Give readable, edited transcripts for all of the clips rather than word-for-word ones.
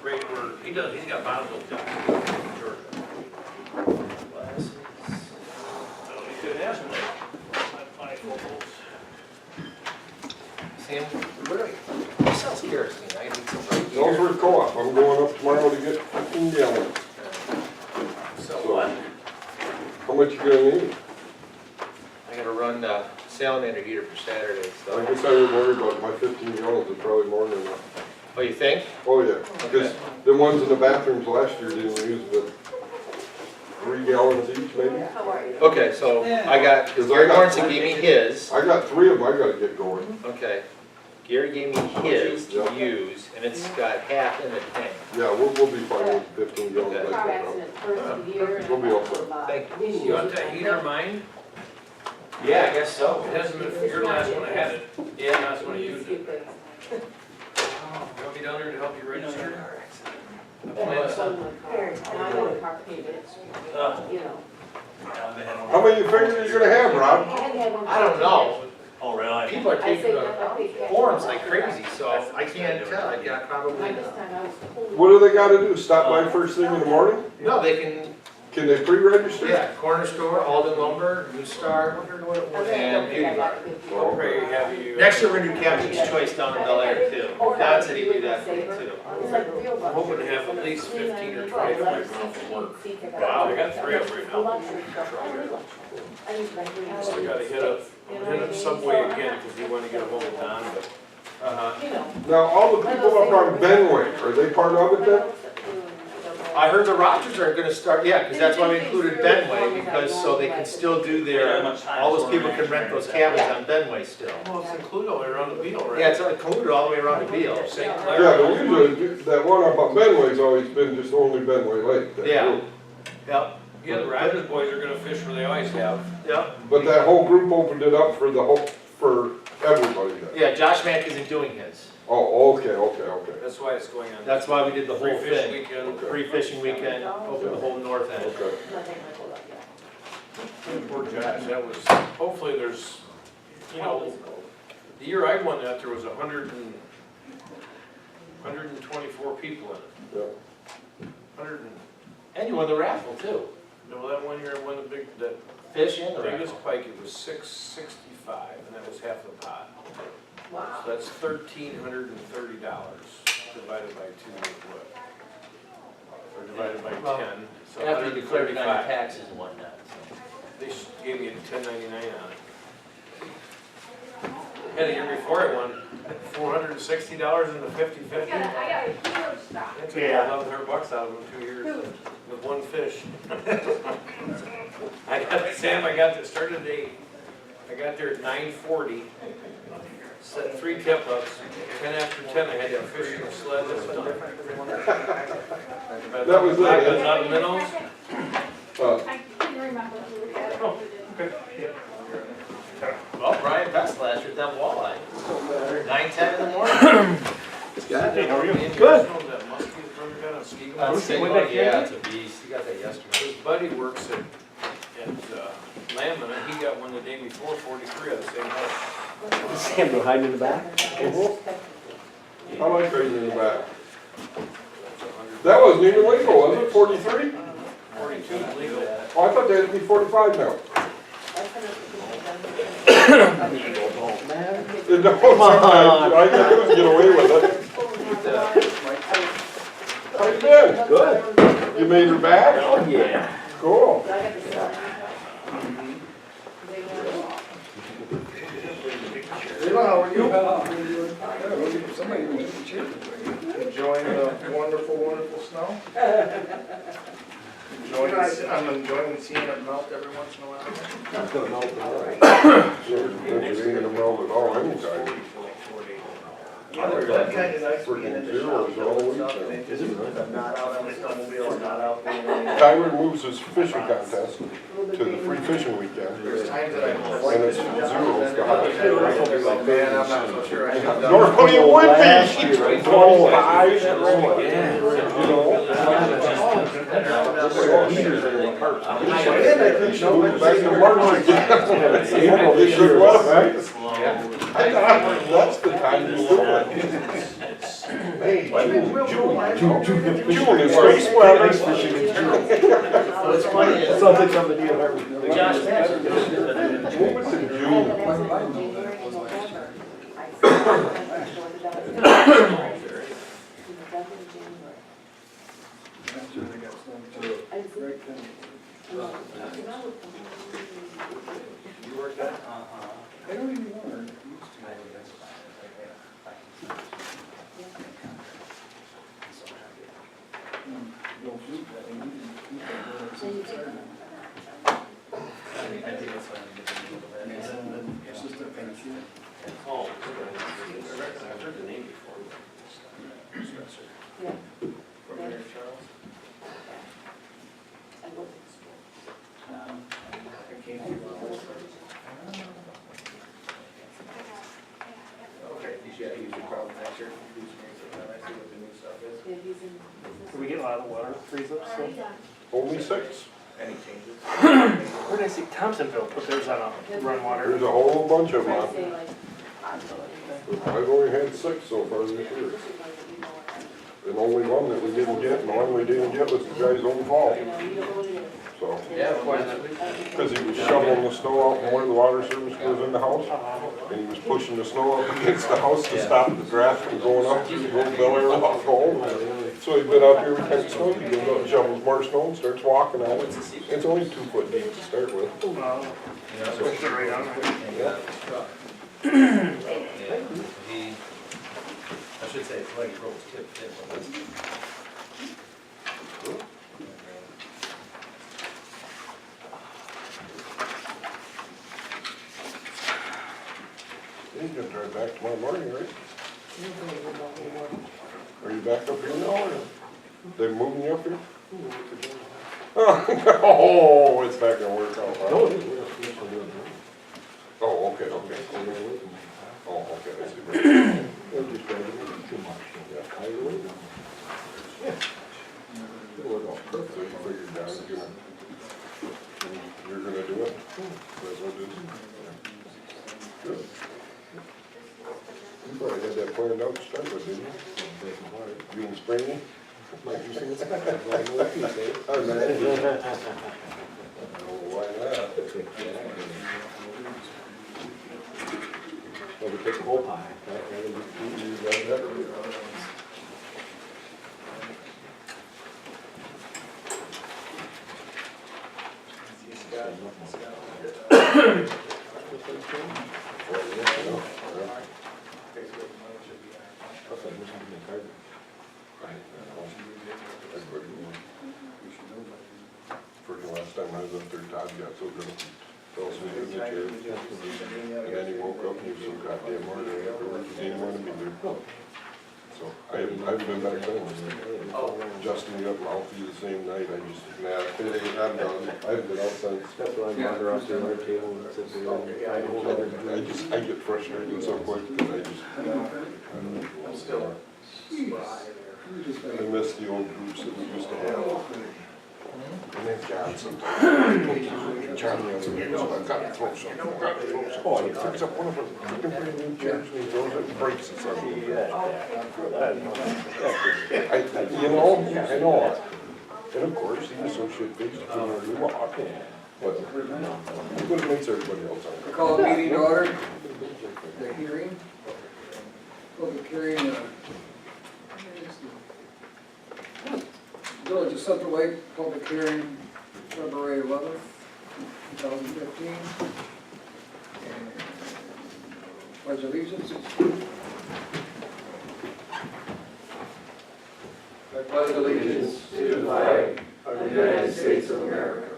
right where, he's got Bonneville down in Georgia. So you could ask him, my focals. Sam, who sells kerosene? I need some right here. Ellsworth Co-op, I'm going up tomorrow to get 15 gallons. So what? How much you gonna need? I gotta run the salamander heater for Saturday, I so. guess I would worry about my 15 gallons is probably more than enough. Oh, you think? Oh, yeah, because the ones in the bathrooms last year didn't use but 3 gallons each maybe. How are you? Okay, so I got, because Cause I Gary got- Lawrence gave me his. I got 3 of them I gotta get going. Okay. Gary gave me his to use, and it's got half in the tank. Yeah, we'll be fine with 15 gallons. Okay. I Car think. accident first of the year. and We'll be I all have, set. Thank You want that heater mine? Yeah, I guess so. It hasn't been, you're the last one that had it. Yeah, last one that used it. Few things. You want me down there to help you register? And so my car, and I want a car payment, you know. How many fingers you gonna have, Rob? I don't know. Oh, really? People are I taking say the that I pay cash. forms like crazy, so I can't tell. I got probably, By this time I was totally. What do they gotta do? Stop by first thing in the morning? no, they can, Can they pre-register? yeah, corner store, Alden Lumber, New Star, and Beauty Bar. I'll pray have you. Next year we're gonna do Captain's Choice down in Bel Air too. Don said he'd do that for me too. I'm hoping to have at least 15 or 20 of my ground for work. Wow, I got 3 of them right now. Still gotta hit up Subway again, because he wanted to get a hold of Don, but. You know. Now, all the people up on Benway, are they part of it then? I heard the Rogers are gonna start, yeah, because that's why we included Benway, because so they can still do their, all those people can rent those cabins on Benway still. Well, it's included all the way around the Beal, right? Yeah, it's included all the way around the Beal. St. Yeah, Clair. but usually, that one up on Benway's always been just only Benway Lake. that Yeah. group. Yep, Yeah, the Rogers boys are gonna fish where they always have. yep. But that whole group opened it up for the whole, for everybody then? Yeah, Josh Mack isn't doing his. Oh, okay. That's why it's going on. That's why we did the Free whole fish thing. weekend. Free fishing weekend, open the whole north end. Okay. Poor Josh, that was, hopefully there's, you know, the year I won that, there was 124 people in it. Yeah. 100 and, And you won the raffle too. no, that one year I won the big, that Fish and the raffle. biggest pike, it was 665, and that was half the pot. Wow. So that's $1,330 divided by 2 is what? Or divided by Well, 10, so After you declared it on 135. taxes and whatnot, so. They gave me a 1099 on it. Yeah, the year before I won $460 in the 50/50. I got a huge stock. I took $1,100 out of them 2 years with one fish. I got there, started at 8. I got there at 9:40. Set 3 tip ups. 10 after 10, I had to fish in the sled. That was done. That was it, I got eh? out of minnows. I couldn't remember. Well, Brian Best last year at that walleye. 9:10 in the morning. Hey, how are you? Good. That muskie that brother got on Ski That's Mountain. sick. With that Yeah, kid? it's a beast. You got that yesterday. His buddy works at Lamb, and he got one the day before, 43 of the same house. Sam, go hide in the back. I like trading in the back. That wasn't even legal, was it? 43? 42 is legal. Oh, I thought they had to be 45 now. No, sometimes, I can get away with it. How you been? Good. You made her back? Oh, yeah. Cool. How are you? Enjoying the wonderful, wonderful snow? I'm enjoying seeing it melt every once in a while. It's gonna melt tomorrow. It ain't gonna melt at all anytime. That's kind of nice being in Freaking the zeros shop. all doing weekend. stuff, and it just, I'm not out on the snowmobile, I'm not out doing anything. Tyler moves his fishing contest to the free fishing weekend. There's times that I'm And like it's this. zeros the highest. Man, I'm not so sure I have that. Normally it would be 25, you know. Should move back to March again. Good luck, right? That's the time to do it. Hey, June is Space right. weather. What's funny is. Something from the New Josh Master. Move it to June. You work that? I don't even want her. No food, I mean, you can- I think that's what I'm getting. It's just a fancy. Oh, I've heard the name before. Yeah. From Mayor Charles. I worked at school. I came to Okay, you should probably next year, do some research on that, see what the new stuff is. Yeah, he's in business. Do we get a lot of water freeze ups still? Only 6. Any changes? Where did I see Thompsonville put theirs on a run water? There's a whole bunch of I them. say like, I've only had 6 so far this year. And only one that we didn't get, and the one we didn't get was the guy's own fault. you know, you don't know what it is. So, Yeah, because he was shoveling the snow out from where the water service goes in the house. And he was pushing the snow up against the house to stop the draft from going up to the road belly off home. So he'd been out there every time it snowed, he goes out and shovels more snow and starts walking on it. It's only 2 foot deep to start with. Well, push it right on there. Yeah. He, I should say, it's like roads tipped in, but that's. He's gonna drive back tomorrow morning, right? Are you back up here now, or they moving you up here? Oh, it's not gonna work out. huh? Oh, okay, okay. Oh, okay, I see. So you figured down, you're gonna do it? That's what it is? Good. You probably had that planned out to start with, didn't you? You and Springy? Oh, why not? Well, we take the whole pie. First and last time I was up there, Todd got so drunk, he fell asleep in the chair. And then he woke up and he was so goddamn hard afterwards, he didn't want to be there. So I haven't been back since. Justin got mouthy the same night, I just, nah, I'm done. I haven't been out since. That's why I wander out there on our table and sit there and find a whole other. I get frustrated so quick that I just, I'm still spry there. I miss the old groups that we used to have. And then John sometimes. John the other day, so I've got to throw something, I've got to throw something. Oh, he picks up one of them, he can bring a new chairs and he throws it and breaks it. So I know. And of course, he was so shit-faced, he couldn't really walk. But it makes everybody else I angry. call the meeting to order, the hearing, public hearing, Village of Central Lake, public hearing, February 11th, 2015. And pledge allegiance. I pledge allegiance to the flag of the United States of America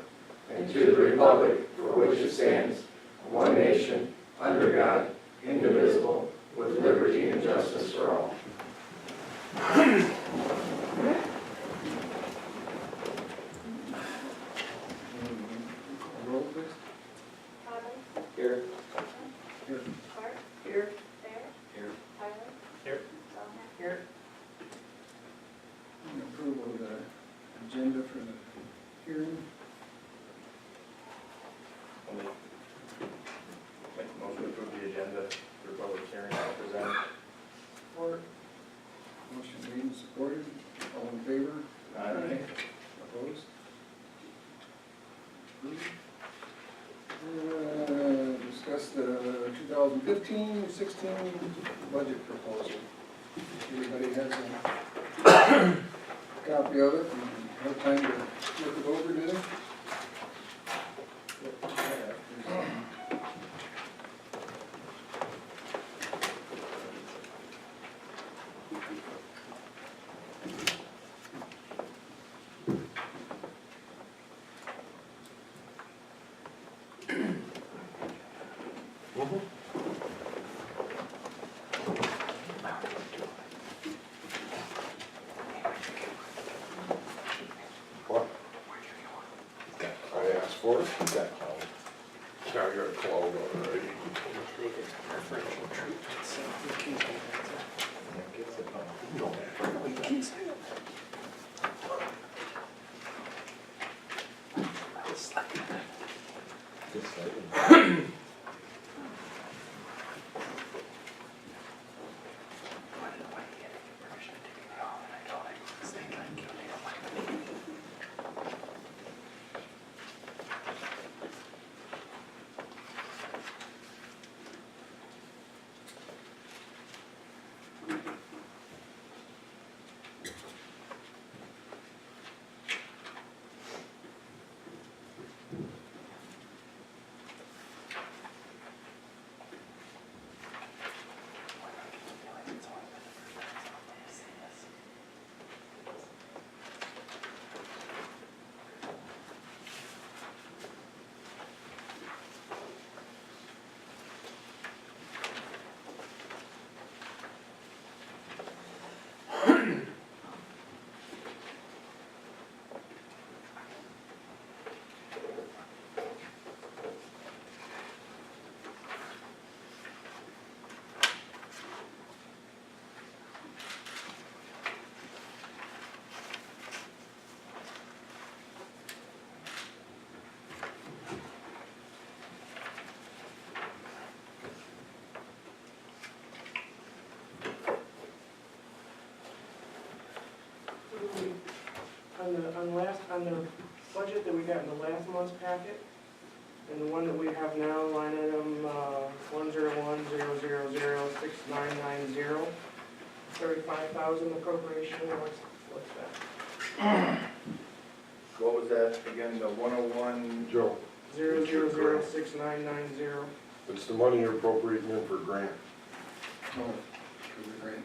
and to the republic for which it stands, one nation, under God, indivisible, with liberty and justice for all. Roll, please. Here. Here. Clark? Here. Bear? Here. Tyler? Here. Zelnat? Here. Approval of the agenda for the hearing. I'll make a motion to approve the agenda for public hearing as presented. Or 15-16 budget proposal. Everybody has a copy of it, and have time to look it over, do they? What? I asked for it. Yeah, I got a cloud already. Make it preferential treatment, so we can go back to. No. We can say it. Just like that. Just like. On the budget that we got in the last month's packet, and the one that we have now, line item, 10100069990, 35,000 appropriation, what's that? What was that again, the 101? Joe, 0006990. it's the money you're appropriating in for grant, No, for the grant.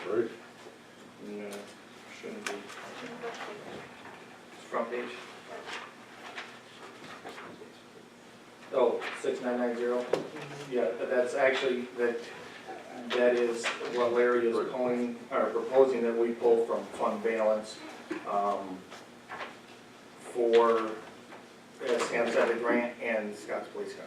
right? No, shouldn't be. It's front page. Oh, 6990. Yeah, but that's actually, that is what Larry is pulling, or proposing that we pull from fund balance, for Sam said the grant and Scott's police car.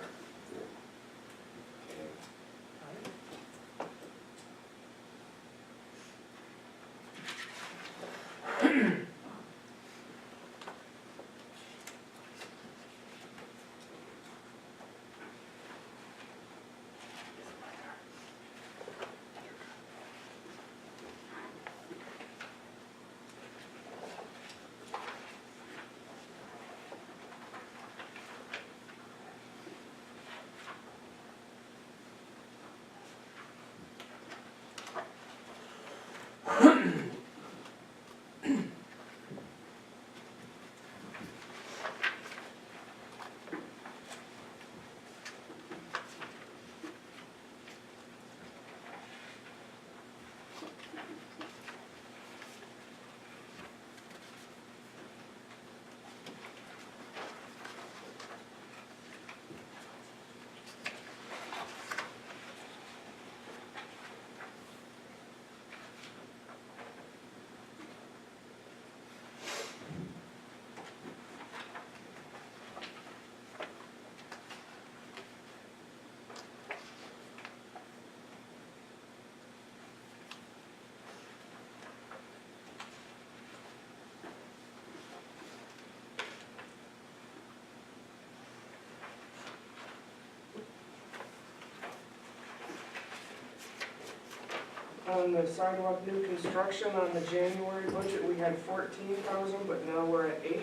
On the sidewalk new construction, on the January budget, we had 14,000, but now we're at 8.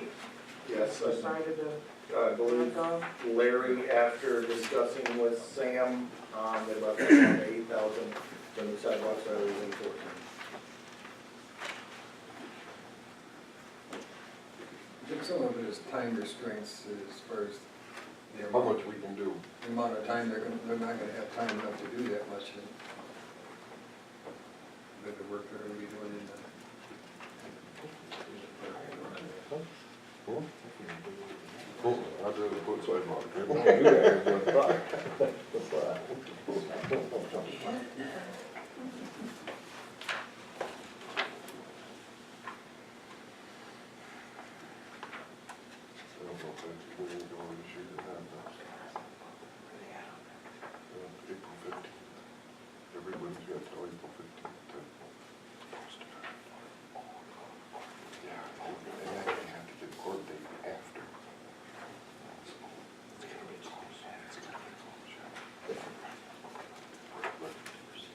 Yes, decided to I believe knock off? Larry, after discussing with Sam, that about 8,000, then the sidewalks are within 14. I think some of it is time restraints as far as the How amount, much we can do? the amount of time they're not gonna have time enough to do that much. But the work they're gonna be doing in the. I'd rather put sidewalk I don't know if that's going to go this year or not. April 15th. Everybody's got till April 15th to post it. Yeah, and then they have to get court date after. It's gonna be close. It's gonna be close, yeah. But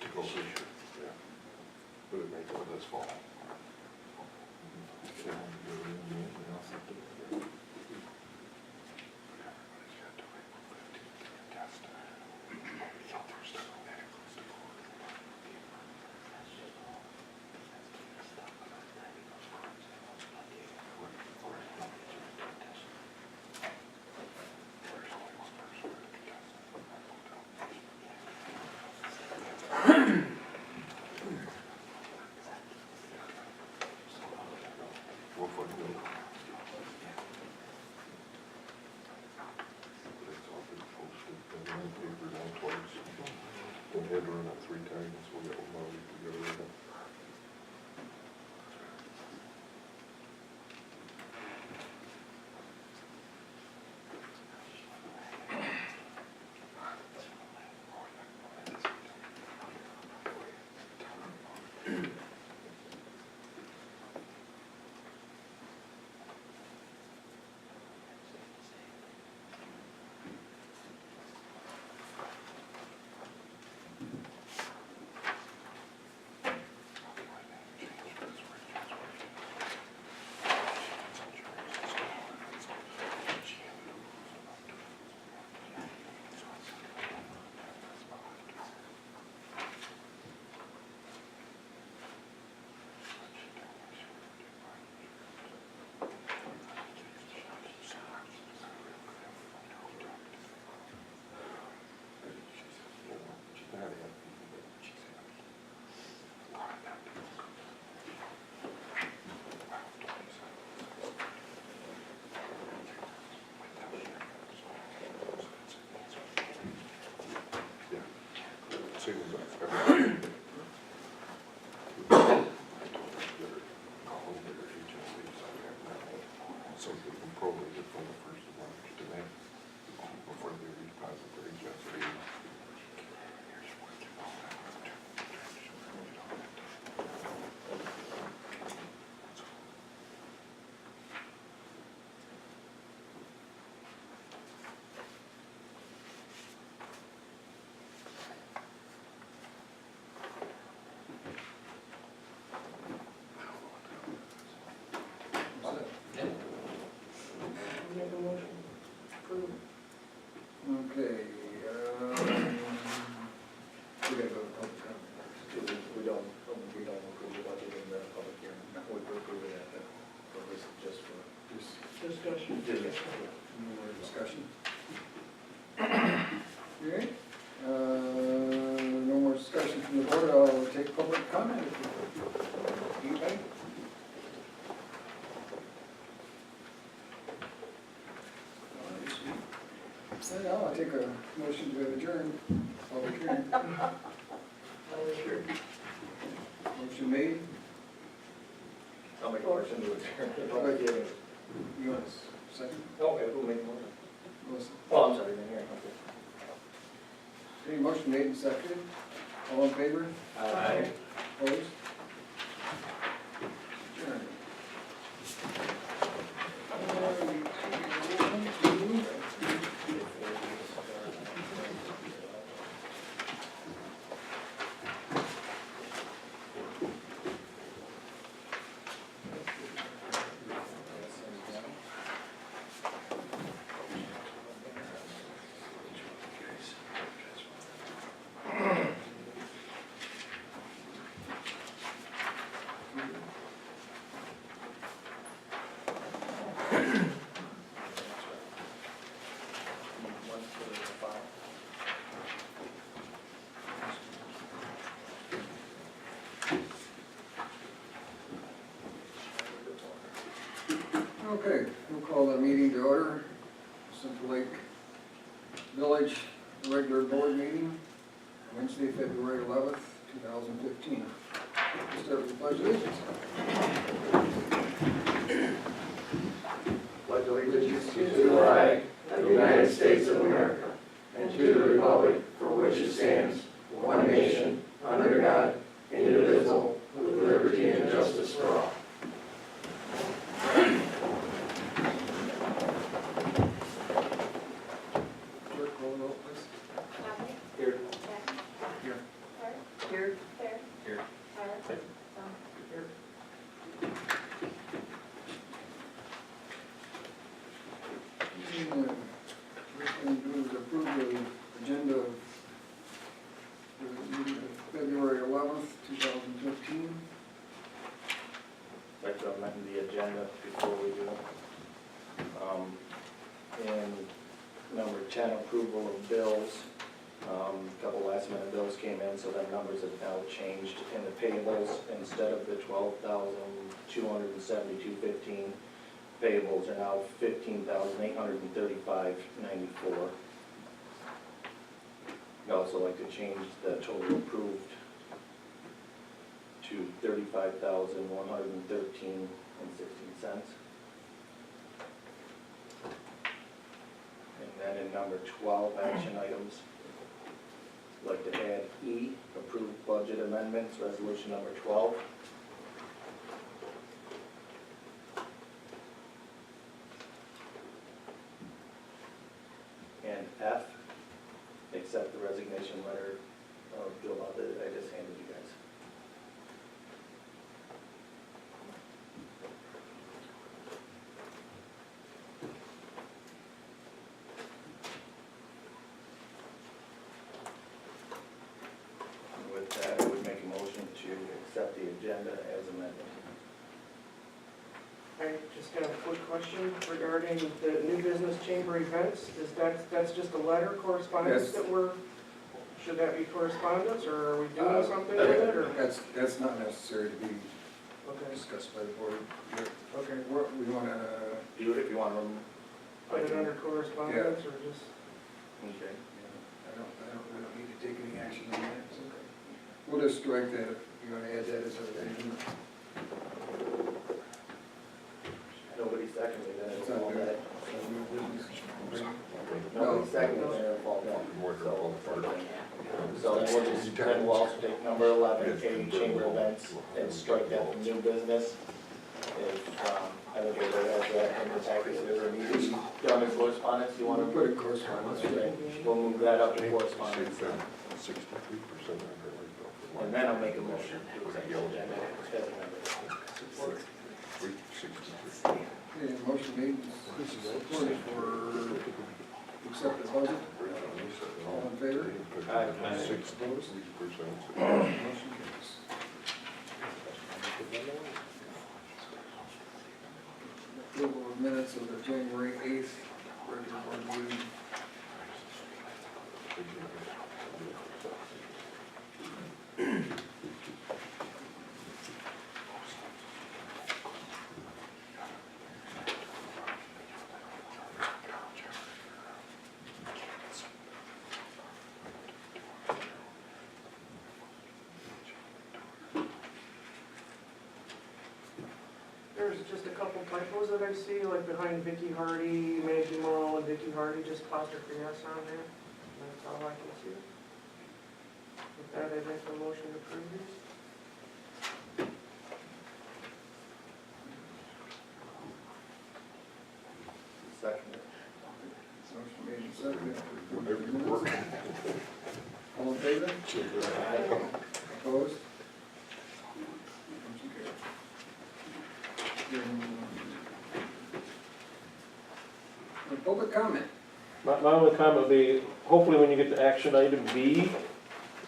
to go this year, yeah. But it may go this fall. Everybody's got till April 15th to get tested. So they're still that close to court. We'll find out. But it's all been posted, and in the paper now twice. We had to run it 3 times, so we got 1 more week to get rid of it. Same as everybody. So they can prorate it from the 1st of March to May, before they redeposit their HSA. Make a motion. Approve. Okay, we gotta go to public comment. We don't approve the budget in the public hearing. We approve it at the, or this is just for. Just Discussion. any more discussion? Okay, no more discussion from the board, I'll take public comment. Anybody? Now I'll take a motion to adjourn public hearing. Motion made. I'll make a motion to adjourn the public hearing. You want a second? Okay, who made the motion? Melissa. Oh, I'm sorry, I didn't hear. Okay. Okay, motion made and seconded. All in favor? Aye. Opposed? Adjourned. Okay, we'll call the meeting to order. Central Lake Village regular board meeting, Wednesday, February 11th, 2015. We'll start with the pledge of allegiance. Pledge allegiance to the flag of the United States of America and to the republic for which it stands, one nation, under God, indivisible, with liberty and justice for all. Clerk, call the roll, please. Here. Here. Here. Here. First thing to do is approve the agenda for the meeting of February 11th, 2015. I'd like to amend the agenda before we do. In number 10, approval of bills. A couple last minute bills came in, so the numbers have now changed in the payables. Instead of the $12,272.15, payables are now $15,835.94. I'd also like to change the total approved to $35,113.16. And then in number 12, action items, I'd like to add E, approved budget amendments, resolution number 12. And F, accept the resignation letter of Joe Bob that I just handed you guys. And with that, I would make a motion to accept the agenda as amended. I just have a quick question regarding the new business chamber events. That's just a letter correspondence Yes. that should that be correspondence, or are we doing something with it, or? That's not necessary to be Okay, discussed by the board. okay. We want to, Do it if you want them. Put it under correspondence, or just? Okay. we don't need to take any action on that. So we'll just strike that if you want to add that as a, Nobody seconded it, it's it'll fall not there. dead. No. Nobody seconded it, it'll fall dead. More than all apart. So then we'll also take number 11, A, chamber events, and strike that from new business. If, I think everybody has that in the package, if there needs to be done in correspondence, you want to Put it correspondence. Okay, we'll move that up to correspondence. 63% And then I'll make a motion to accept the agenda as amended. Okay, motion made, and supported for accept the budget. All in favor? Aye. 60%. Motion carries. Approval of minutes of the January 8th regular board meeting. There's just a couple typos that I see, like behind Vicky Hardy, Maggie Morrow and Vicky Hardy, just apostrophe S on there. That's all I can see. With that, I'd make a motion to approve these. Second. Motion made and seconded. All in favor? Opposed? Motion carries. Public comment. My only comment would be, hopefully when you get to action item B,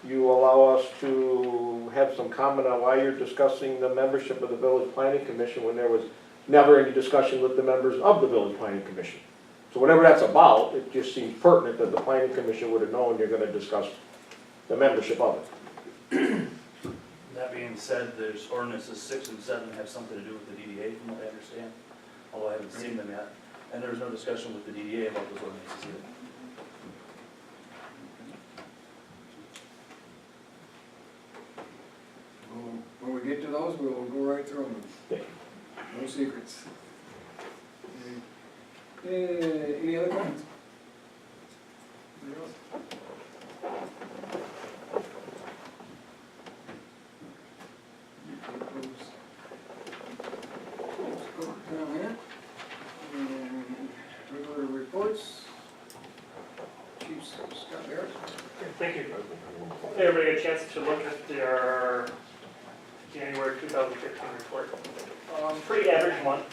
you allow us to have some comment on why you're discussing the membership of the Village Planning Commission when there was never any discussion with the members of the Village Planning Commission. So whatever that's about, it just seems pertinent that the Planning Commission would have known you're gonna discuss the membership of it. That being said, there's ordinances 6 and 7 have something to do with the DDA, from what I understand. although I haven't seen them yet. And there was no discussion with the DDA about those ordinances either. When we get to those, we'll go right through them. No secrets. Any other comments? Anybody else? Comment? And regular reports. Chief Scott Barrett. Thank you. Hey, everybody got a chance to look at their January 2015 report. Pretty average month,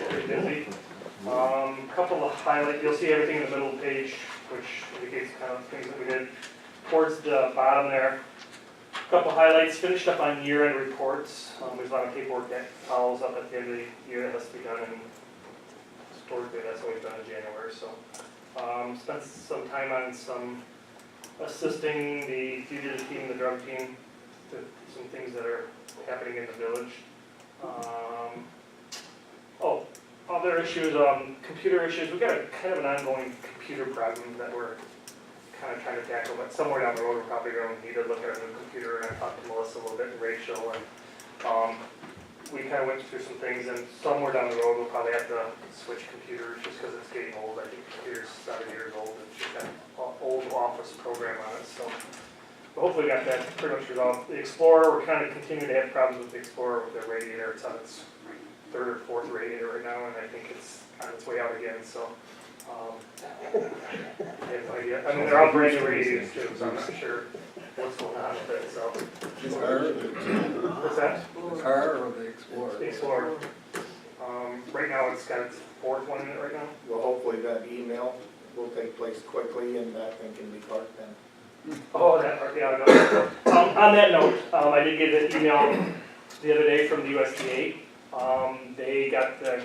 pretty busy. Couple of highlights, you'll see everything in the middle page, which indicates kind of things that we did. Towards the bottom there, couple highlights, finished up on year-end reports. There's a lot of paperwork that follows up at the end of the year that has to be done, and historically that's always done in January. So spent some time on some assisting the fugitive team, the drug team, to some things that are happening in the village. Other issues, computer issues. We've got a kind of an ongoing computer problem that we're kind of trying to tackle, but somewhere down the road we're probably going to need to look at a new computer, and I talked to Melissa a little bit and Rachel, and we kind of went through some things, and somewhere down the road we'll probably have to switch computers just because it's getting old. I think the computer's 7 years old, and it's got an old Office program on it, so but hopefully we got that pretty much resolved. The Explorer, we're kind of continuing to have problems with the Explorer with the radiator. It's on its 3rd or 4th radiator right now, and I think it's on its way out again, so I have no idea. I mean, they're all brand new radiators too, so I'm not sure what's going on with it, so. What's that? The car or the Explorer? The Explorer. Right now it's got its 4th one in it right now. Well, hopefully that email will take place quickly and that thing can be parked then. Oh, that part, yeah, no. On that note, I did get an email the other day from the USDA. They got the,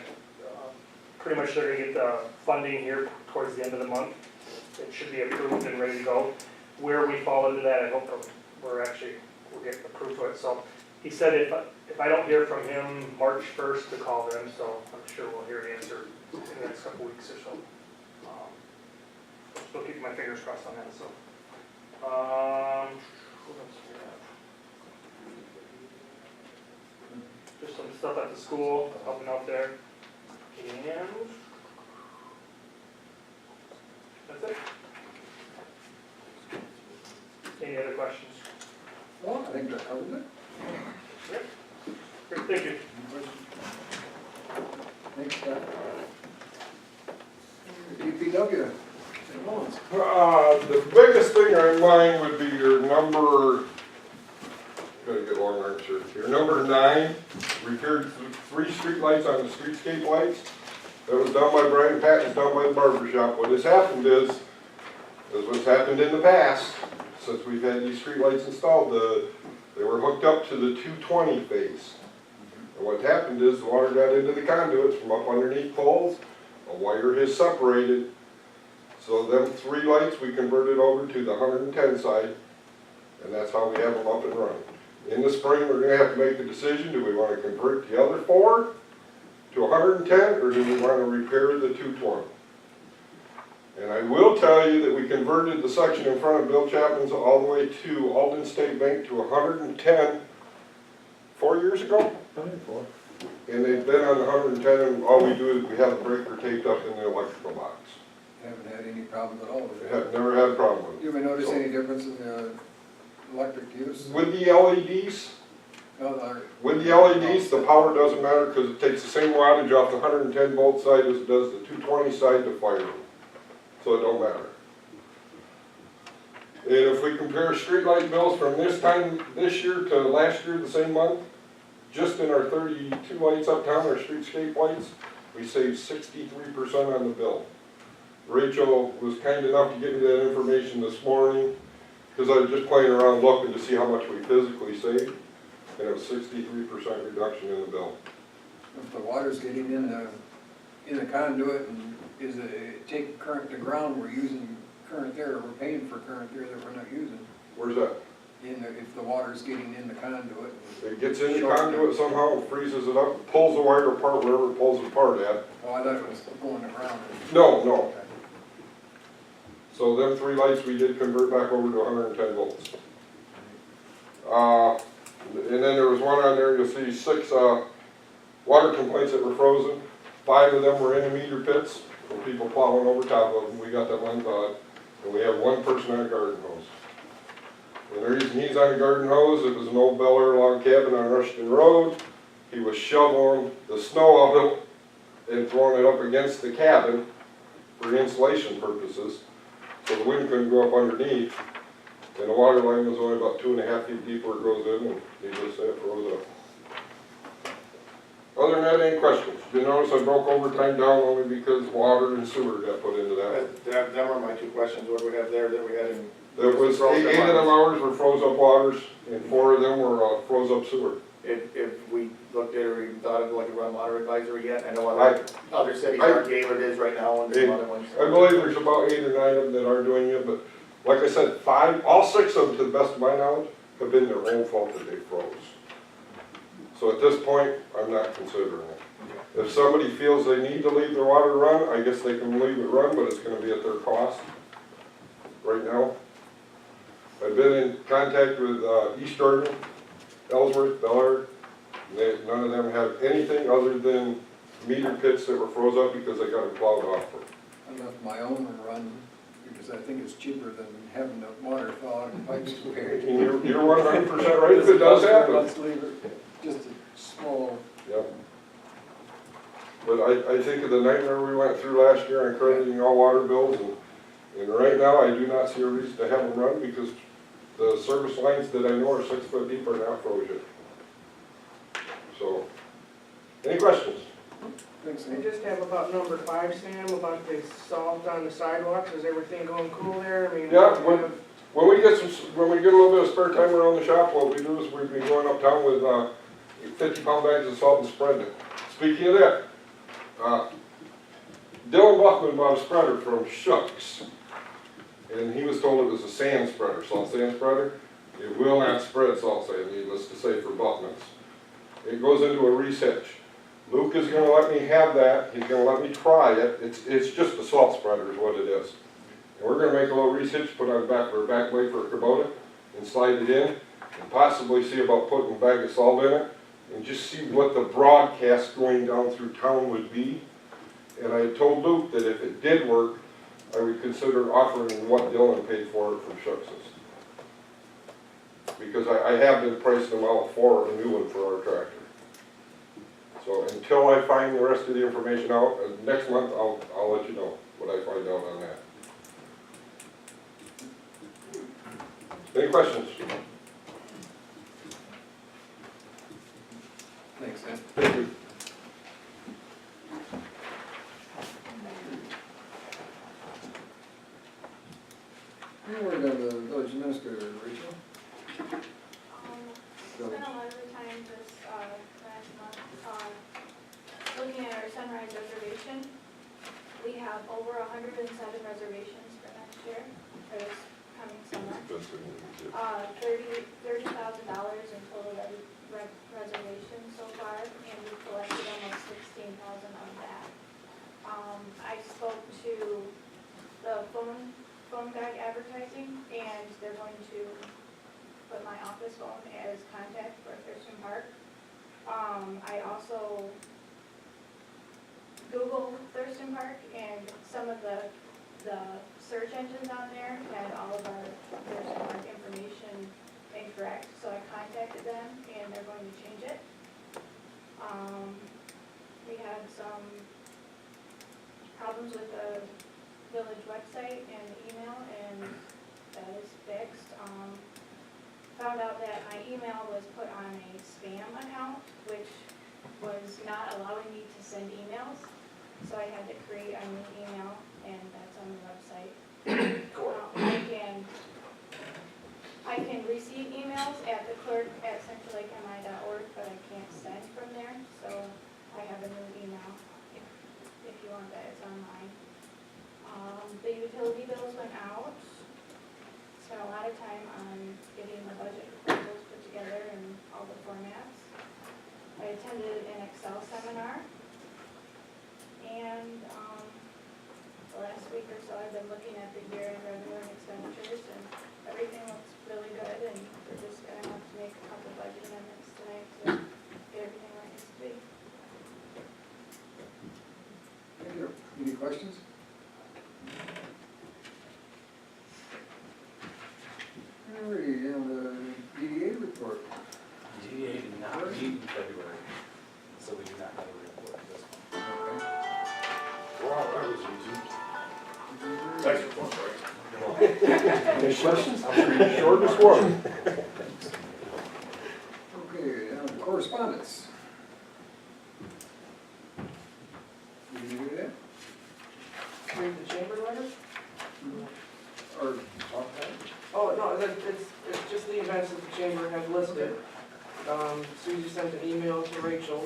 pretty much they're gonna get the funding here towards the end of the month. It should be approved and ready to go. Where we fall into that, I hope we'll get approved to it. So he said if I don't hear from him March 1st to call them, so I'm sure we'll hear an answer in the next couple weeks or so. Still keeping my fingers crossed on that, so. What else do we have? Just some stuff at the school, helping out there. And that's it. Any other questions? Well, I think that covers it. Yep. Great, thank you. Thanks, Scott. DPW. The biggest thing on mine would be your number, gotta get long arm shirts here, number 9, repaired 3 street lights on the streetscape lights. That was done by Brian Patton, done by the barber shop. What has happened is what's happened in the past, since we've had these street lights installed, they were hooked up to the 220 phase. And what happened is the water got into the conduits from up underneath poles, a wire has separated. So them 3 lights we converted over to the 110 side, and that's how we have them up and running. In the spring, we're going to have to make a decision, do we want to convert the other 4 to 110, or do we want to repair the 220? And I will tell you that we converted the section in front of Bill Chapman's all the way to Alden State Bank to 110 4 years ago. And they've been on the 110, and all we do is we have the breaker taped up in the electrical box. Haven't had any problems at all with We it. have never had a problem with it. You ever notice any difference in the electric use? With the LEDs, No, the power doesn't matter because it takes the same wattage off the 110 volt side as it does the 220 side to fire them. So it don't matter. And if we compare streetlight bills from this time this year to last year, the same month, just in our 32 lights uptown, our streetscape lights, we saved 63% on the bill. Rachel was kind enough to give me that information this morning because I was just playing around looking to see how much we physically saved, and it was 63% reduction in the bill. if the water's getting in the conduit and is it taking current to ground, we're using current there, we're paying for current there that we're not using. Where's that? if the water's getting in the conduit. It gets in the conduit somehow, freezes it up, pulls the wire apart wherever it pulls it apart at. Oh, I thought it was going around. No. So them 3 lights we did convert back over to 110 volts. And then there was one on there, you'll see 6 water complaints that were frozen. 5 of them were in the meter pits, from people plowing over top of them. We got that one thought. And we have 1 person on a garden hose. And the reason he's on a garden hose, it was an old Bel Air log cabin on Rushton Road. He was shoveling the snow out of it and throwing it up against the cabin for insulation purposes. So the wind couldn't go up underneath. And the water line was only about 2.5 feet deep where it goes in, and needless to say, it froze up. Other than that, any questions? You notice I broke overtime down only because water and sewer got put into that. Them were my 2 questions, what do we have there that we had in? There was 8 of them hours were froze up waters, and 4 of them were froze up sewer. If we looked at it, or we thought of like a run water advisory yet, I know other cities aren't gave it is right now, and some other ones. I believe there's about 8 or 9 of them that are doing it, but like I said, 5, all 6 of them, to the best of my knowledge, have been their own fault that they froze. So at this point, I'm not considering it. If somebody feels they need to leave their water run, I guess they can leave it run, but it's gonna be at their cost right now. I've been in contact with East Jordan, Ellsworth, Bel Air. None of them have anything other than meter pits that were froze up because they got them plowed off. I left my own run because I think it's cheaper than having the water thaw out and pipes buried. And you're 100% right, if it does happen. Let's leave it, just a small. Yep. But I think of the nightmare we went through last year on crediting all water bills, and right now I do not see a reason to have them run because the service lines that I know are 6 foot deep are not frozen. So, any questions? Thanks, I just have about number 5, Sam, about the salt on the sidewalks. Is everything going cool there? I mean, Yeah, when we get a little bit of spare time around the shop, what we do is we've been going uptown with 50-pound bags of salt and spreading it. Speaking of that, Dylan Buckman bought a spreader from Shucks, and he was told it was a sand spreader, salt sand spreader. It will not spread salt sand, needless to say, for Buckman's. It goes into a Reese hitch. Luke is going to let me have that. He's going to let me try it. It's just a salt spreader is what it is. And we're going to make a little Reese hitch, put on the back for a back blade for a Kubota, and slide it in, and possibly see about putting a bag of salt in it, and just see what the broadcast going down through town would be. And I told Luke that if it did work, I would consider offering what Dylan paid for it from Shucks's. Because I have been pricing them out for a new one for our tractor. So until I find the rest of the information out, next month I'll let you know what I find out on that. Any questions? Thanks, Ed. Thank you. Now we're going to the village administrator, Rachel. Spent a lot of the time this last month looking at our sunrise reservation. We have over 107 reservations for next year, for this coming summer. $30,000 in total reservations so far, and we collected almost $16,000 of that. I spoke to the phone guy advertising, and they're going to put my office phone as contact for Thurston Park. I also Googled Thurston Park, and some of the search engines on there had all of our Thurston Park information incorrect, so I contacted them, and they're going to change it. We had some problems with the village website and email, and that is fixed. Found out that my email was put on a spam account, which was not allowing me to send emails. So I had to create a new email, and that's on the website. I can receive emails at the clerk at centrallakemi.org, but I can't send from there. So I have a new email. If you want that, it's online. The utility bills went out. Spent a lot of time on getting the budget attended an Excel seminar. And, the last week or so, I've been looking at the year-end revenue and expenditures, and everything looks really good, and we're just gonna have to make a couple budget amendments tonight to get everything where it needs to be. Thank you. Any questions? Alrighty, and the DDA report. DDA did not meet in February, so we do not have a report this month. Wow, that was easy. Nice report, Any questions? Short and sweet. Okay, now correspondence. Did you do that? Read the chamber letter? Or, Oh, no, it's just the events that the chamber had listed. Susie sent an email to Rachel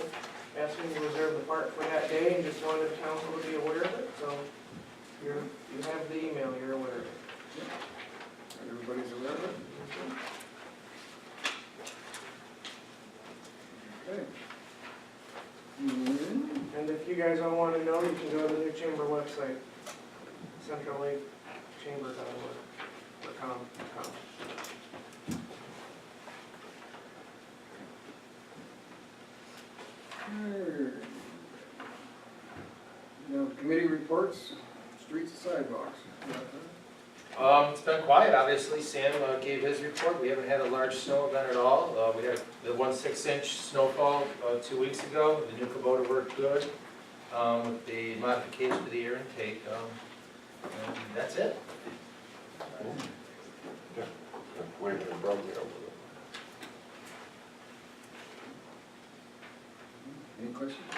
asking to reserve the park for that day and just wanted the council to be aware of it, so you have the email, you're aware of it. everybody's aware of it? Okay. And if you guys all want to know, you can go to the new chamber website, centrallakechamber.org. Now, committee reports, streets and sidewalks. It's been quiet, obviously. Sam gave his report. We haven't had a large snow event at all. We had the 1/6-inch snowfall 2 weeks ago. The new Kubota worked good with the modification to the air intake. And that's it. Wait a minute, brought me up with Any questions?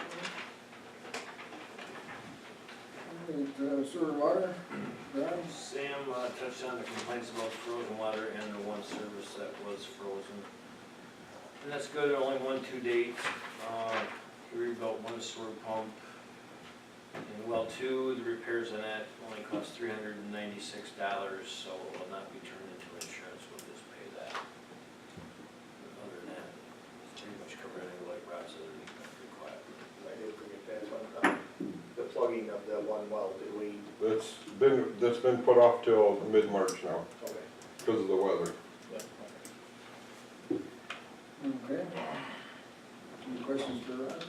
Sewer and water, Brad? Sam touched on the complaints about frozen water and the one service that was frozen. And that's good, only one to date. He rebuilt one sewer pump. And well two, the repairs on that only cost $396, so it will not be turned into insurance, we'll just pay that. Other than that, it's pretty much covered anything like Rob said, required. I did forget that one, the plugging of the one well, did we? that's been put off till mid-March now, Okay. because of the weather. Yeah. Okay. Any questions for Rod?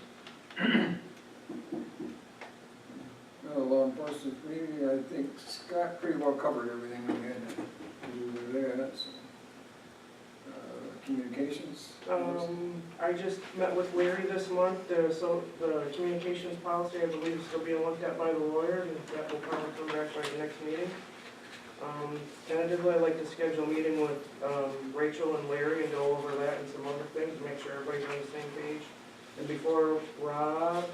Law enforcement committee, I think Scott pretty well covered everything we had to do there, so. Communications? I just met with Larry this month, so the communications policy, I believe, is still being looked at by the lawyer, and that will probably come back by the next meeting. Tentatively, I'd like to schedule a meeting with Rachel and Larry and go over that and some other things, to make sure everybody's on the same page. And before Rob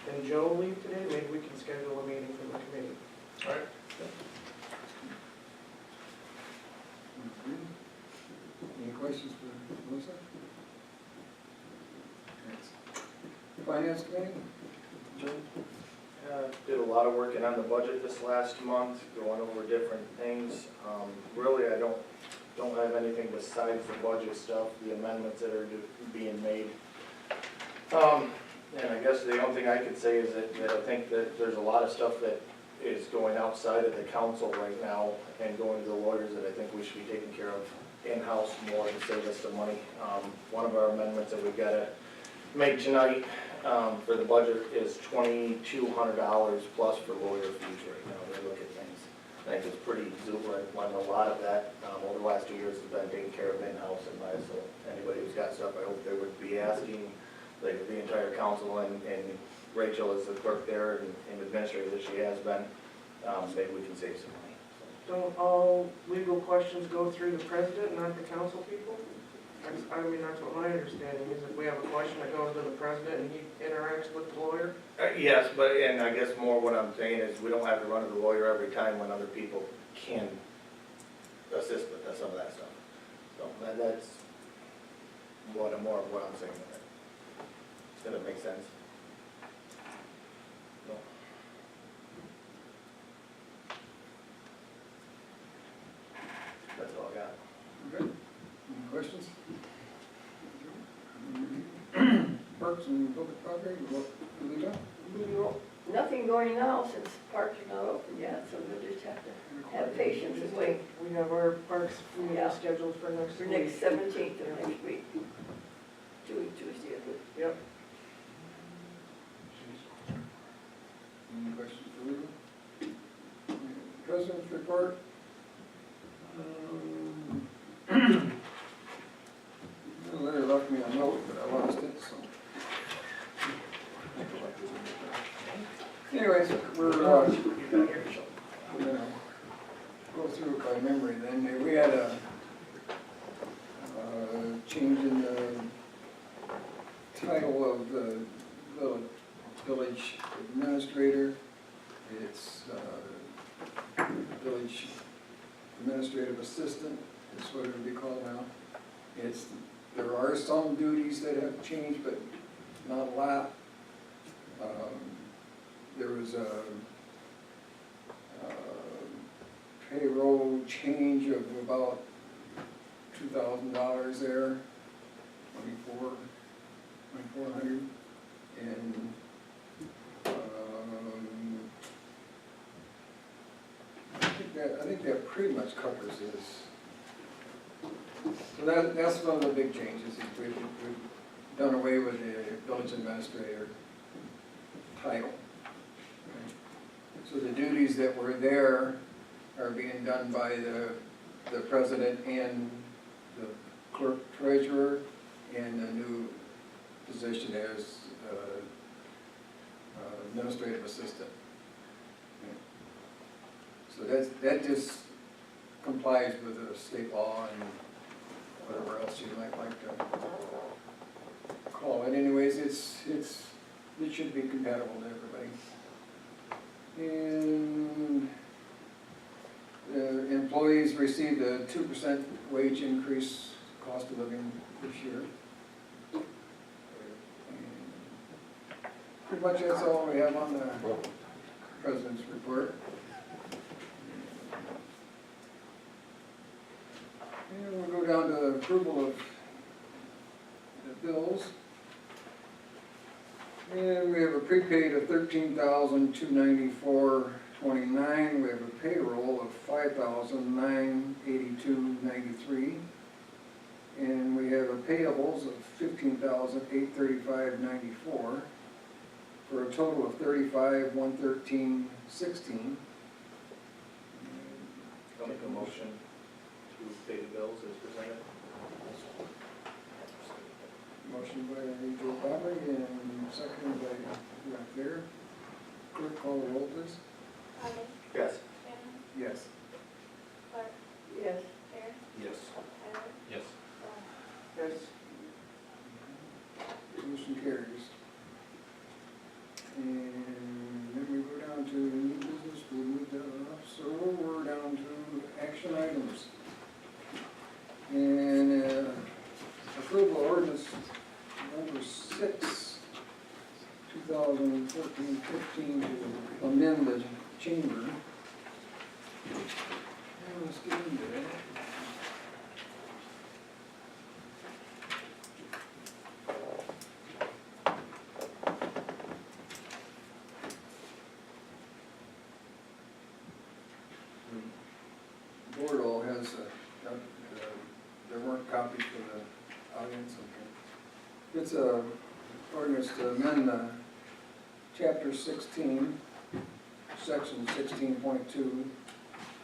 and Joe leave today, maybe we can schedule a meeting for the committee. All right. Any questions for Melissa? Finance committee? Joe? Did a lot of working on the budget this last month, going over different things. Really, I don't have anything besides the budget stuff, the amendments that are being made. And I guess the only thing I could say is that I think that there's a lot of stuff that is going outside of the council right now and going to the lawyers that I think we should be taking care of in-house more to save us some money. One of our amendments that we've got to make tonight for the budget is $2,200 plus for lawyer fees right now. They look at things. I think it's pretty exuberant when a lot of that over the last 2 years has been taken care of in-house. And so anybody who's got stuff, I hope they would be asking like the entire council and Rachel is the clerk there and administrator that she has been. Maybe we can save some money. Don't all legal questions go through the president, not the council people? I mean, that's what my understanding is, if we have a question that goes to the president and he interacts with the lawyer? Yes, but, and I guess more what I'm saying is we don't have to run to the lawyer every time when other people can assist with some of that stuff. So that's more of what I'm saying with it. Does that make sense? No. That's all I got. Okay. Any questions? Parks and Public Property, what, Lita? Nothing going now since parks are not open yet, so we'll just have to have patience and wait We have our parks meeting Yeah. scheduled for next for week. next 17th of next week. Tuesday, I think. Yep. Any questions for Lita? President's report? The letter left me a note, but I lost it, so. Anyways, we're gonna go through it by memory then. We had a change in the title of the village administrator. It's village administrative assistant, is what it would be called now. There are some duties that have changed, but not a lot. There was a payroll change of about $2,000 there, 2,400, and I think that pretty much covers this. So that's one of the big changes. We've done away with the village administrator title. So the duties that were there are being done by the president and the clerk treasurer, and the new position as administrative assistant. So that just complies with the state law and whatever else you might like to call it. Anyways, it should be compatible to everybody. And the employees received a 2% wage increase, cost of living this year. And pretty much that's all we have on the president's report. And we'll go down to approval of the bills. And we have a prepaid of $13,294.29. We have a payroll of $5,982.93. And we have a payables of $15,835.94 for a total of $35,113.16. I'll make a motion to pay the bills as presented. Motion by Joe Bobby and seconded by Ralph Fair. Clerk, call the roll, please. Bobby, Yes. Shannon, Yes. Clark, Yes. Fair, Yes. Tyler, Yes. Don. Yes. Motion carries. And then we go down to new business, we moved that up, so we're down to action items. And approval ordinance number 6, 2014-15 to amend the chamber. And let's get into that. Board all has, there weren't copies for the audience. Okay. It's a ordinance to amend chapter 16, section 16.2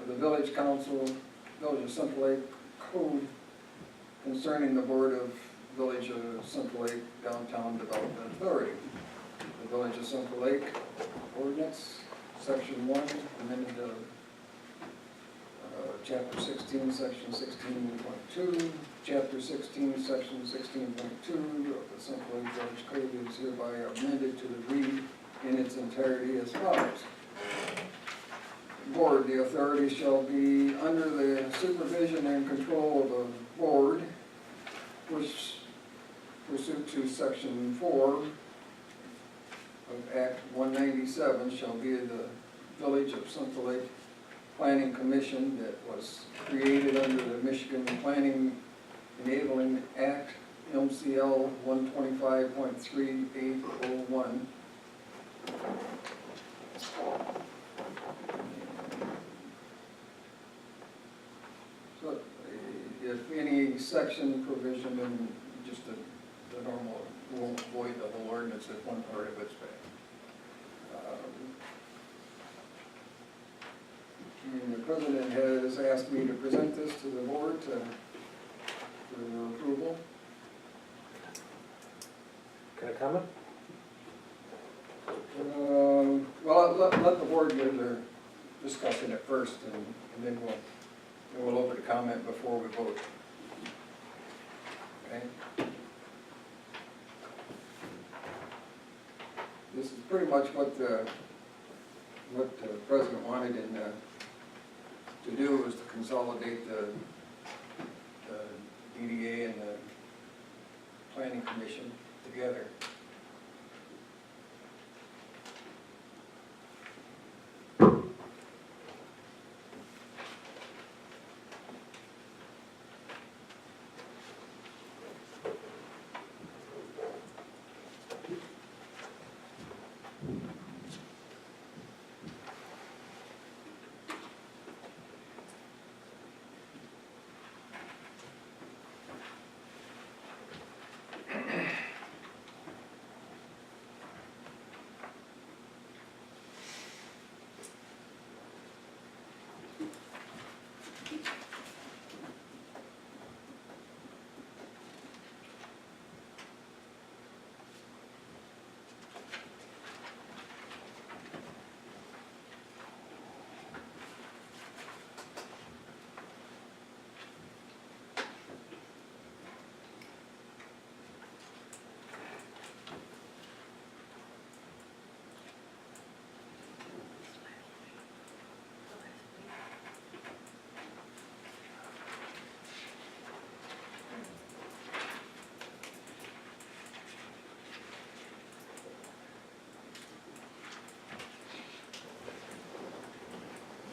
of the Village Council, Village of Central Lake Code concerning the Board of Village of Central Lake Downtown Development Authority. The Village of Central Lake ordinance, section 1, amended chapter 16, section 16.2, chapter 16, section 16.2 of the Central Lake Village Code is hereby amended to read in its entirety as follows. Board, the authority shall be under the supervision and control of a board, which pursuant to section 4 of Act 197 shall be the Village of Central Lake Planning Commission that was created under the Michigan Planning Enabling Act MCL 125.3801. So if any section provision in just the normal, won't void the whole ordinance if one part of it's bad. And the president has asked me to present this to the board for their approval. Can I comment? Well, let the board give their discussion at first, and then we'll open to comment before we vote. Okay? This is pretty much what the president wanted to do, was to consolidate the DDA and the planning commission together.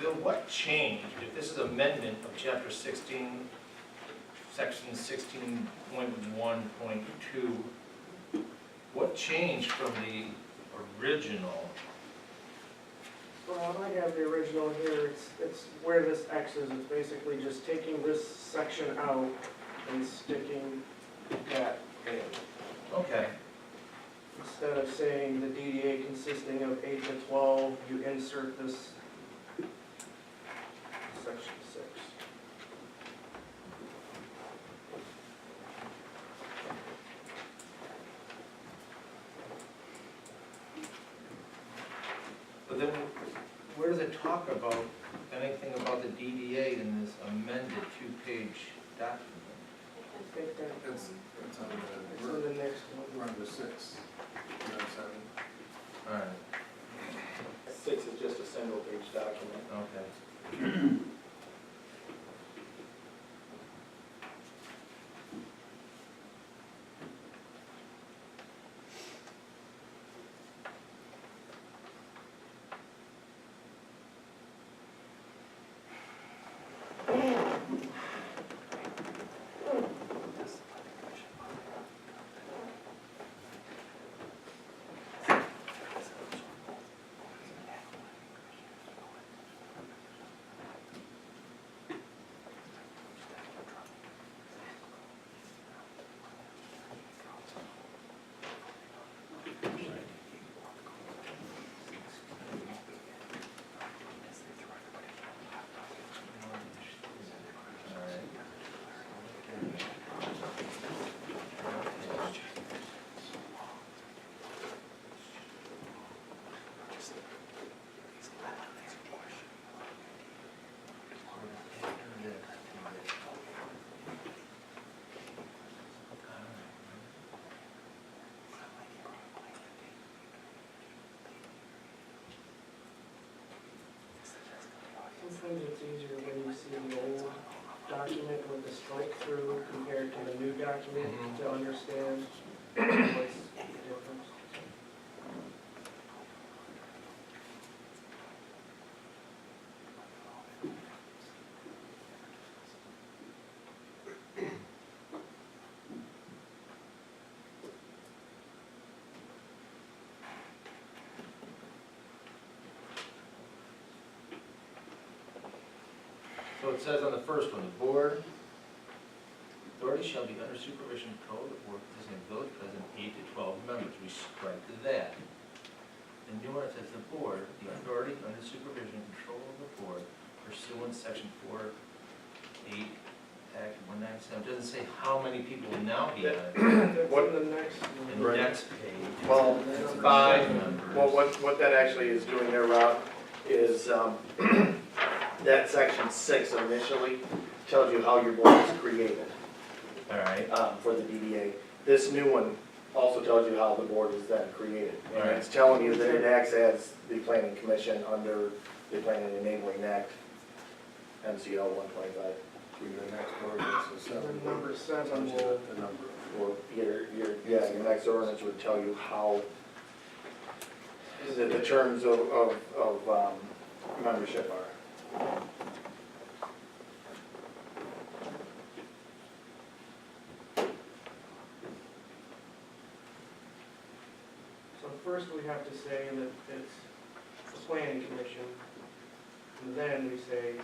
Bill, what changed, if this is amendment of chapter 16, section 16.1.2, what changed from the original? Well, I have the original here, it's where this X is, it's basically just taking this section out and sticking that in. Okay, Instead of saying the DDA consisting of 8 to 12, you insert this section 6. but then where does it talk about anything about the DDA in this amended two-page document? I think that It's on it's in the next one. we're on the 6, we're on 7. All right, 6 is just a single page document. okay. Sometimes it's easier when you see the old document with the strike through compared to the new document to understand what's the difference. So it says on the first one, the board authority shall be under supervision of code of work visiting village president 8 to 12 members. We strike that. The new one says the board, the authority under supervision and control of the board pursuant section 4(8) Act 197. It doesn't say how many people will now be on it. What in the next? In the next page, Well, it's 5 members. Well, what that actually is doing there, Rob, is that section 6 initially tells you how your board is created All right. for the DDA. This new one also tells you how the board is then created. And Right. it's telling you that it acts as the planning commission under the Planning Enabling Act, MCL 125. The next ordinance is And then 7. number 7 Tells you will, the number. Or your next ordinance would tell you how, the terms of membership are. so first we have to say that it's the planning commission, and then we say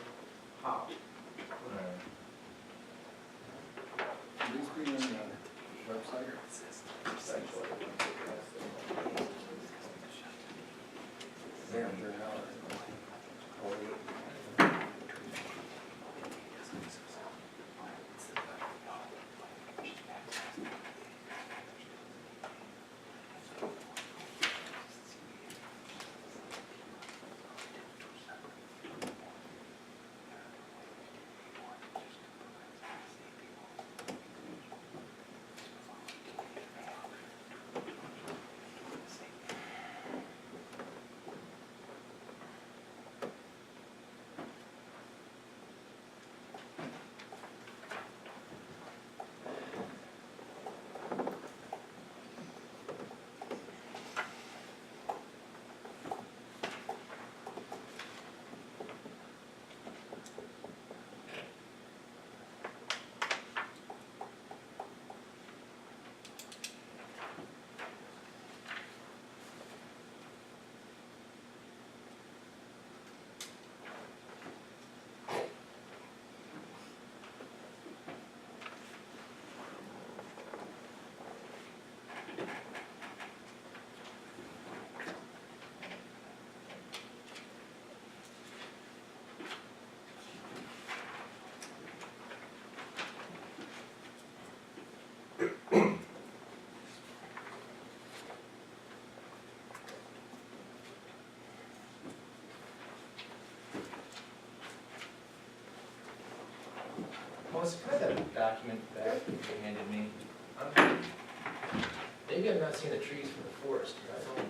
how. All right. These be on the website. Damn, they're now. Melissa, can I have that document back that you handed me? Maybe I'm not seeing the trees from the forest here. I don't.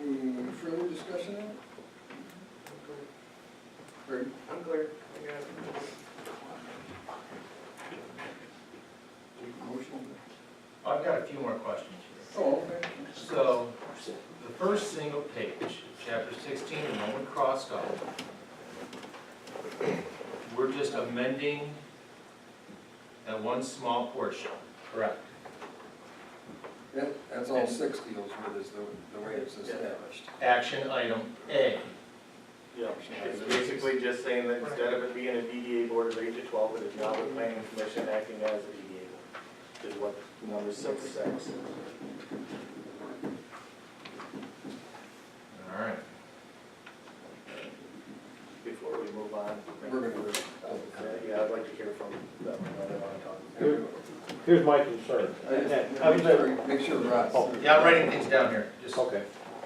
Any further discussion on it? Greg? I'm clear, I got it. Motion? I've got a few more questions here. Oh, okay. So, the first single page, chapter 16, the one we crossed off, we're just amending that one small portion. Correct. That's all 6 deals with, is the way it's established. Action item A. Yeah, it's basically just saying that instead of it being a DDA board of 8 to 12, it is now the planning commission acting as a DDA board. is what number 6 says. All right. Before we move on. We're gonna- Yeah, I'd like to hear from them, when they want to talk. Here's my concern. Make sure Ross. Oh, Yeah, I'm writing things down here, just. okay.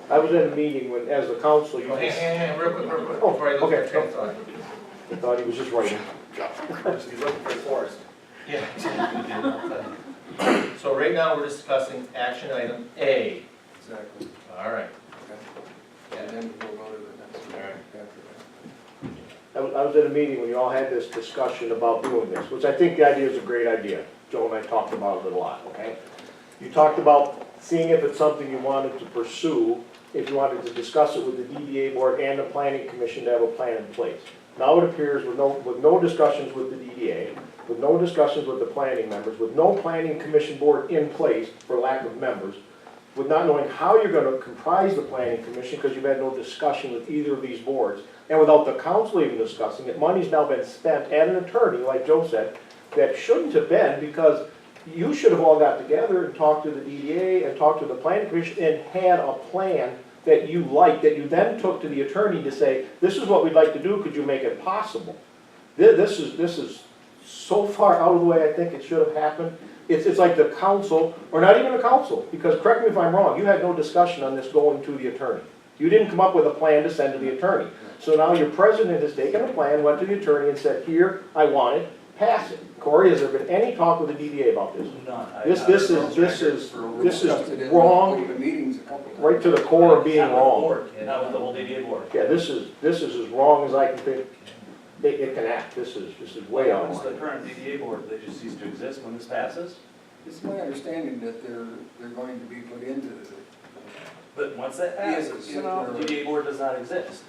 I was in a meeting when, as a council, you Oh, hang on, real quick, Oh, before I lose okay. my train of thought. I thought he was just writing. He's looking for Forrest. Yeah. So right now, we're discussing action item A. Exactly. All right. And then we'll go to the next one All right. after that. I was at a meeting when you all had this discussion about doing this, which I think the idea is a great idea. Joe and I talked about it a lot, okay? You talked about seeing if it's something you wanted to pursue, if you wanted to discuss it with the DDA board and the planning commission to have a plan in place. Now it appears with no discussions with the DDA, with no discussions with the planning members, with no planning commission board in place for lack of members, with not knowing how you're gonna comprise the planning commission because you've had no discussion with either of these boards, and without the council even discussing it, money's now been spent at an attorney, like Joe said, that shouldn't have been, because you should have all got together and talked to the DDA and talked to the planning commission and had a plan that you liked, that you then took to the attorney to say, this is what we'd like to do, could you make it possible? This is so far out of the way I think it should have happened. It's like the council, or not even the council, because correct me if I'm wrong, you had no discussion on this going to the attorney. You didn't come up with a plan to send to the attorney. So now your president has taken a plan, went to the attorney and said, here, I want it, pass it. Corey, has there been any talk with the DDA about this? None. This is Discussed it in wrong, the meetings a couple times. right to the core of being Not with the wrong. board, and not with the whole DDA board. Yeah, this is as wrong as I can think it can act. This is way out of Once the line. current DDA board, they just cease to exist when this passes, It's my understanding that they're going to be put into the, but once that passes, If the they're- DDA board does not exist.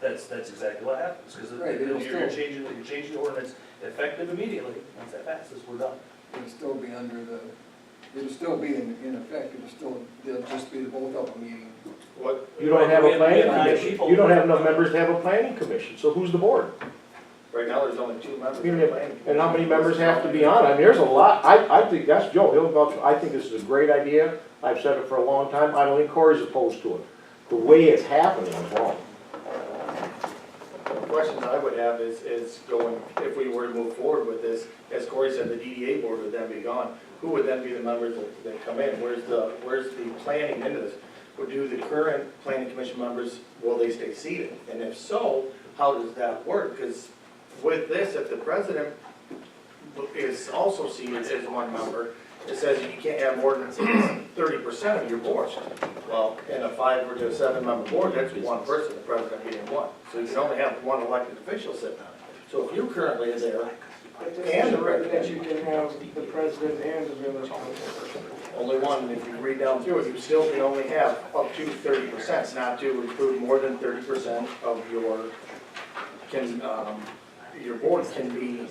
That's exactly what happens, because Right, it'll you're still- changing the ordinance effective immediately. Once that passes, we're done. it'll still be under the, it'll still be in effect, they'll just be the both of them meeting. What, You don't have a We have planning nine commission. people. You don't have enough members to have a planning commission. So who's the board? right now, there's only 2 members. You have- And how many members have to be on? I mean, there's a lot. I think that's Joe. He'll vouch. I think this is a great idea. I've said it for a long time. I don't think Corey's opposed to it. The way it's happening is wrong. The question I would have is going, if we were to move forward with this, as Corey said, the DDA board would then be gone. Who would then be the members that come in? Where's the planning into this? Or do the current planning commission members, will they stay seated? And if so, how does that work? Because with this, if the president is also seated as one member, it says you can't have more than 30% of your board. Well, in a 5 or to 7-member board, that's one person, the president being one. So you can only have one elected official sitting on it. So if you currently is there, And the that you can have the president and the village council. only one, if you read down through it, you still can only have up to 30%, not to include more than 30% of your board can be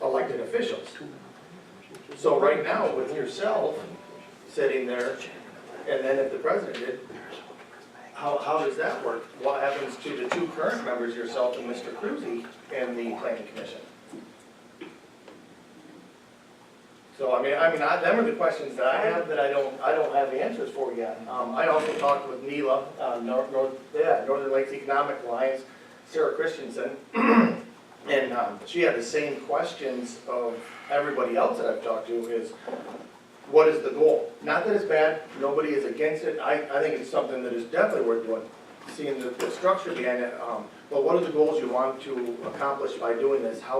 elected officials. So right now, with yourself sitting there, and then if the president did, how does that work? What happens to the 2 current members, yourself and Mr. Cruzy, and the planning commission? So, I mean, them are the questions that I have that I don't have the answers for yet. I also talked with Neela, Northern Lakes Economic Alliance, Sarah Christensen, and she had the same questions of everybody else that I've talked to is, what is the goal? Not that it's bad, nobody is against it, I think it's something that is definitely worth doing, seeing the structure behind it, but what are the goals you want to accomplish by doing this? How